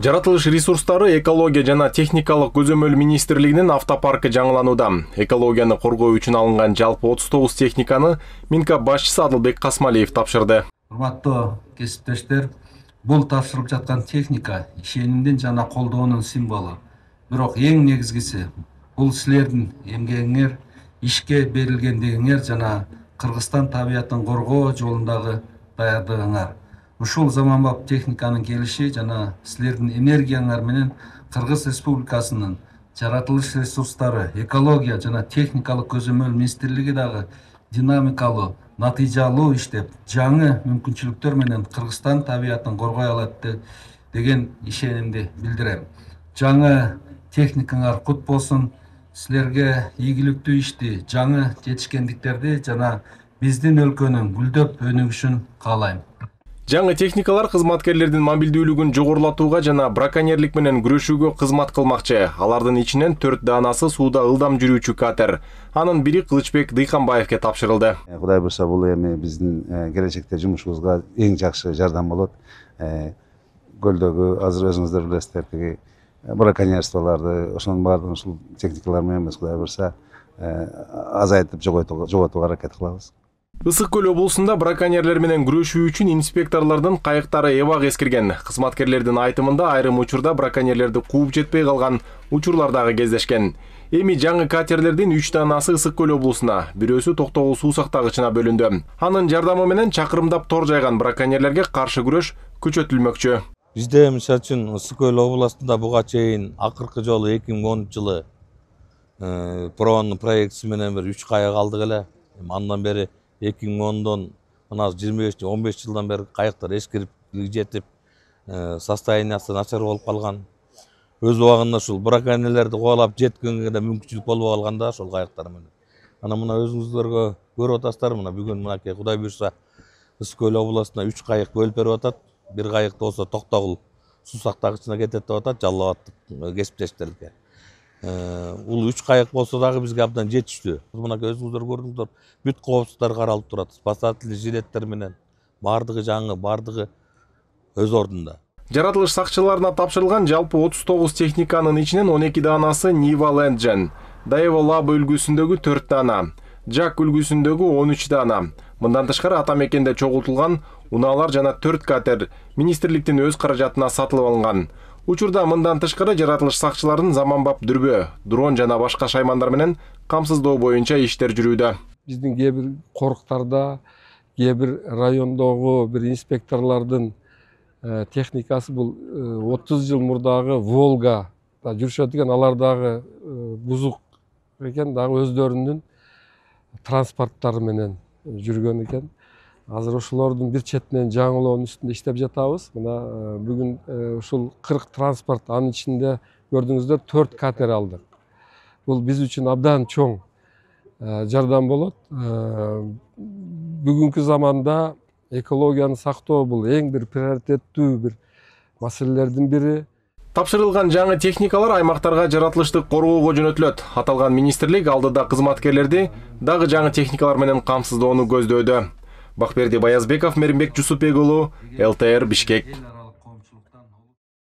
Жаратылыш ресурстары экология жана техникалык көзөмөл министрлигинин автопаркы жаңыланууда. Экологияны коргоо үчүн алынган жалпы 39 техниканы Минкап башчысы Адылбек Касмалиев тапшырды. Урматтуу кесиптештер, бул тапшырылып жаткан техника ишенимдин жана колдоонун символу. Бирок эң негизгиси бул силердин эмгегиңер, ишке берилгендигиңер жана Кыргызстан табиятын коргоо жолундагы даярдыгыңар. Ушул заманбап техниканын келиши жана силердин энергияңар менен Кыргыз Республикасынын жаратылыш ресурстары, экология жана техникалык көзөмөл министрлиги дагы динамикалуу, натыйжалуу иштеп, жаңы мүмкүнчүлүктөр менен Кыргызстан табиятын коргой алат деген ишенимди билдирем. Жаңы техникаңар кут болсун, силерге ийгиликтүү ишти, жаңы жетишкендиктерди жана биздин өлкөнүн гүлдөп өнүгүшүн каалайм. Жаңы техникалар кызматкерлердин мобилдүүлүгүн жогорулатууга жана браконьерлик менен күрөшүүгө кызмат кылмакчы. Алардын ичинен 4 даанасы сууда ылдам жүрүүчү катер. Анын бири Кылычбек Дыйканбаевке тапшырылды. Кудай буйрса бул эми биздин келечекте жумушубузга эң жакшы жардам болот. Көлдөгү азыр өзүңүздөр билесиздер, тиги браконьерстволорду ошонун баардыгын ушул техникалар менен биз кудай буйрса азайтып жоготууга аракет кылабыз. Ысык көл облусунда браконьерлер менен күрөшүү үчүн инспекторлордун кайыктары эбак эскирген. Кызматкерлердин айтымында айрым учурда браконьерлерди кууп жетпей калган учурлар дагы кездешкен. Эми жаңы катерлердин 3 даанасы Ысык көл облусуна, бирөөсү Токтогул суу сактагычына бөлүндү. Анын жардамы менен чакырымдап тор жайган браконьерлерге каршы күрөш күчөтүлмөкчү. Бизде мисалы үчүн Ысык көл областында буга чейин акыркы жолу 2010 жылы проектisi менен бир 3 кайык алдык эле. Андан бери 2010'dan мына 25-15 жылдан бeri кайыктар эскирип жетип, состояниясы начар болуп калган. Өз убагында ушул браконьерлерди коолап жеткенге да мүмкүнчүлүк болбой калганда ошол кайыктар менен. Ана мына өзүңүздөргө көрүп атасыздар, мына бүгүн мынакей Кудай буйрса Ысык көл областына 3 кайык бөлүп берип атат. Бир кайык болсо Токтогул суу сактагычына кетет деп атат, Жалал Абадтык кесиптештерге. Бул 3 кайык болсо дагы бизге абдан жетиштүү. Мынакей өзүңүздөр көрдүңүздөр, бүт коопсуздар каралып турат. Спасательный жилеттер менен баардыгы жаңы, баардыгы өз ордунда. Жаратылыш сакчыларына тапшырылган жалпы 39 техниканын ичинен 12 даанасы Нива Лэнджен, Даево Лаб үлгүсүндөгү 4 даана, Жак үлгүсүндөгү 13 даана. Мындан тышкары ата мекенде чогултулган унаалар жана 4 катер министрликтин өз каражатына сатылып алынган. Учурда мындан тышкары жаратылыш сакчыларынын заманбап дүрбө, дрон жана башка шаймандар менен камсыздоо боюнча иштер жүрүүдө. Биздин кээ бир коруктарда, кээ бир райондогу бир инспекторлордун техникасы бул 30 жыл мурдагы Волга жүрүшөт экен, алар дагы бузук экен, дагы өздөрүнүн транспорттары менен жүргөн экен. Азыр ошолордун бир четинен жаңылоонун үстүндө иштеп жатабыз. Мына бүгүн ушул 40 транспорт, анын ичинде көрдүңүздөр 4 катер алдык. Бул биз үчүн абдан чоң жардам болот. Бүгүнкү заманда экологияны сактоо бул эң бир приоритеттүү бир маселелердин бири. Тапшырылган жаңы техникалар аймактарга жаратылыштык коргоого жөнөтүлөт. Аталган министрлик алдыда кызматкерлерди дагы жаңы техникалар менен камсыздоону көздөөдө. Бакберди Баязбеков, Меримбек Жусупбек уулу, ЛТР Бишкек.